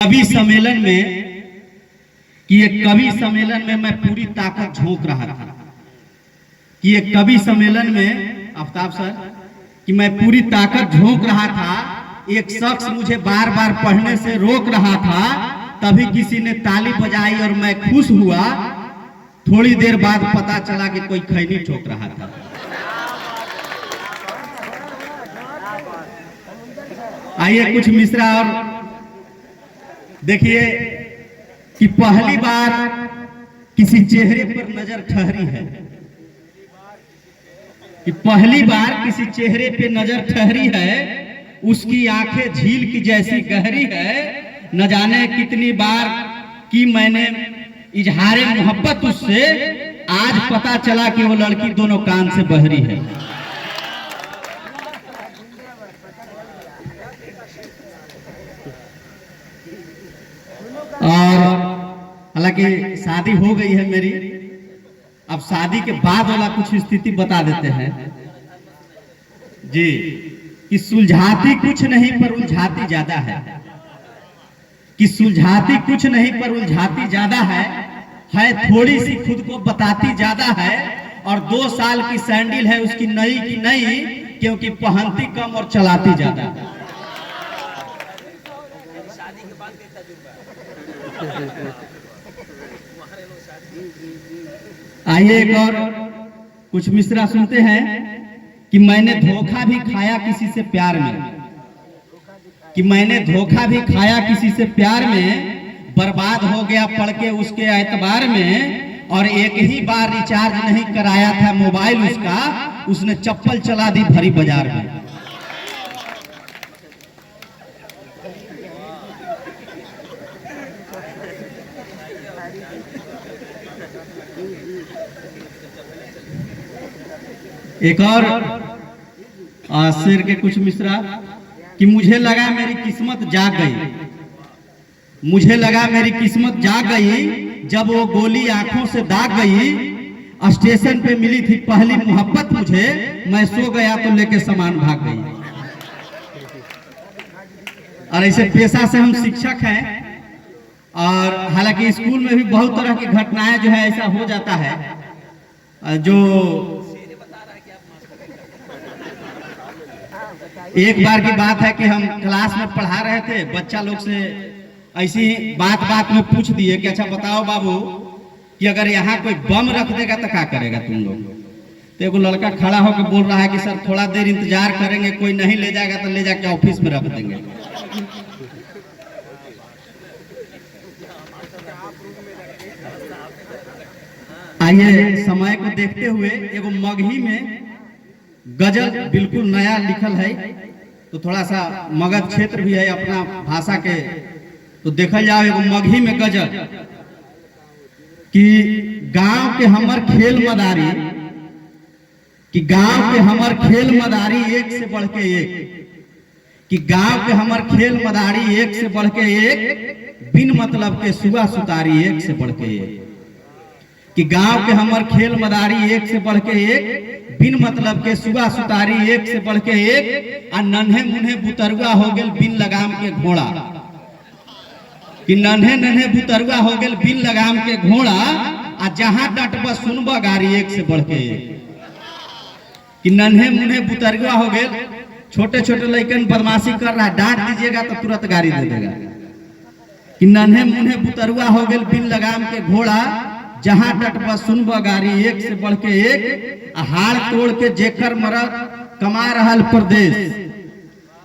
कवि सम्मेलन में कि एक कवि सम्मेलन में मैं पूरी ताकत झोंक रहा था कि एक कवि सम्मेलन में आफ्ताब सर कि मैं पूरी ताकत झोंक रहा था। एक शख्स मुझे बार बार पढ़ने से रोक रहा था, तभी किसी ने ताली बजाई और मैं खुश हुआ। थोड़ी देर बाद पता चला कि कोई खैनी ठोक रहा था। आइए कुछ मिश्रा और देखिए कि पहली बार किसी चेहरे पर नजर ठहरी है, कि पहली बार किसी चेहरे पे नजर ठहरी है, उसकी आंखें झील की जैसी गहरी है। न जाने कितनी बार की मैंने इजहारे मोहब्बत उससे, आज पता चला कि वो लड़की दोनों कान से बहरी है। और हालांकि शादी हो गई है मेरी, अब शादी के बाद वाला कुछ स्थिति बता देते हैं जी कि सुलझाती कुछ नहीं पर उलझाती ज्यादा है, कि सुलझाती कुछ नहीं पर उलझाती ज्यादा है थोड़ी सी खुद को बताती ज्यादा है। और 2 साल की सैंडल है उसकी नई की नई, क्योंकि पहनती कम और चलाती ज्यादा है। आइए एक और कुछ मिश्रा सुनते हैं कि मैंने धोखा भी खाया किसी से प्यार में, कि मैंने धोखा भी खाया किसी से प्यार में, बर्बाद हो गया पढ़ के उसके एतबार में। और एक ही बार रिचार्ज नहीं कराया था मोबाइल उसका, उसने चप्पल चला दी भरी बाजार में। एक और शेर के कुछ मिश्रा कि मुझे लगा मेरी किस्मत जाग गई, मुझे लगा मेरी किस्मत जाग गई, जब वो गोली आंखों से दाग गई। स्टेशन पे मिली थी पहली मोहब्बत मुझे, मैं सो गया तो लेके सामान भाग गई। और ऐसे पेशा से हम शिक्षक हैं, और हालांकि स्कूल में भी बहुत तरह की घटनाएं जो है ऐसा हो जाता है। जो एक बार की बात है कि हम क्लास में पढ़ा रहे थे, बच्चा लोग से ऐसी बात बात में पूछ दिए कि अच्छा बताओ बाबू कि अगर यहाँ कोई बम रख देगा तो क्या करेगा तुम लोग। तो एगो लड़का खड़ा होकर बोल रहा है कि सर थोड़ा देर इंतजार करेंगे, कोई नहीं ले जाएगा तो ले जाके ऑफिस में रख देंगे। आइए समय को देखते हुए एगो मगही में गजल बिल्कुल नया लिखल है, तो थोड़ा सा मगध क्षेत्र भी है अपना भाषा के, तो देखा जाए एगो मगही में गजल कि गांव के हमर खेल मदारी, कि गांव के हमर खेल मदारी एक से बढ़ के एक, कि गांव के हमर खेल मदारी एक से बढ़ के एक, बिन मतलब के सुआ सुतारी एक से बढ़ के एक, कि गांव के हमर खेल मदारी एक से बढ़ के एक, बिन मतलब के सुबह सुतारी एक से बढ़ के एक। आ नन्हे मुन्हे बुतरुआ हो गेल बिन लगाम के घोड़ा, कि नन्हे नन्हे बुतरुआ हो गेल बिन लगाम के घोड़ा, आ जहां डटब सुनब गारी एक से बढ़ के एक। कि नन्हे मुन्हे बुतरुआ हो गेल, छोटे छोटे लड़कन बदमाशी कर रहा है, डांट दीजिएगा तो तुरंत गाड़ी दे देगा। कि नन्हे मुन्हे बुतरुआ हो गेल बिन लगाम के घोड़ा, जहां डटब सुनब गारी एक से बढ़ के एक। हाड़ तोड़ के जेकर मरद कमा रहल परदेश,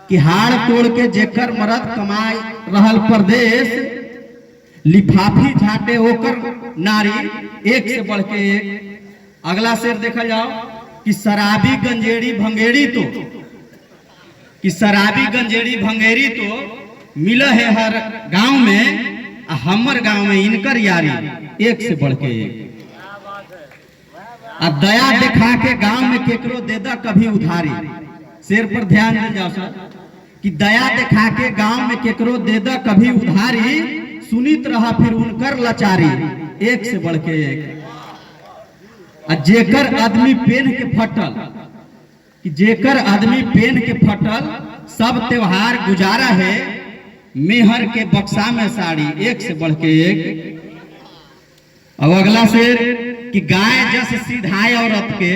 कि हाड़ तोड़ के जेकर मरद कमा रहल परदेश, लिफाफी झाटे ओकर नारी एक से बढ़ के एक। अगला शेर देखा जाओ कि शराबी गंजेड़ी भंगेड़ी तो, कि शराबी गंजेड़ी भंगेड़ी तो मिल है हर गांव में, हमर गांव में इनकर यारी एक से बढ़ के एक। अब दया दिखा के गांव में केकरो दे दा कभी उधारी, शेर पर ध्यान दे जाओ सर, कि दया दिखा के गांव में केकरो दे दा कभी उधारी, सुनित रहा फिर उनकर लाचारी एक से बढ़ के एक। जेकर आदमी पेन के फटल, कि जेकर आदमी पेन के फटल, सब त्योहार गुजारा है, मेहर के बक्सा में साड़ी, एक से बढ़ के एक। अब अगला शेर कि गाय जस सीधाए औरत के,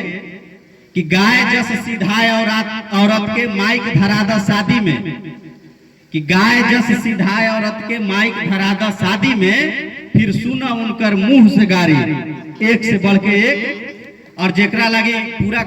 कि गाय जस सीधाए औरत के माइक धरादा शादी में, कि गाय जस सीधाए औरत के माइक धरादा शादी में, फिर सुना उनकर मुंह से गारी, एक से बढ़ के एक। और जेकरा लगे पूरा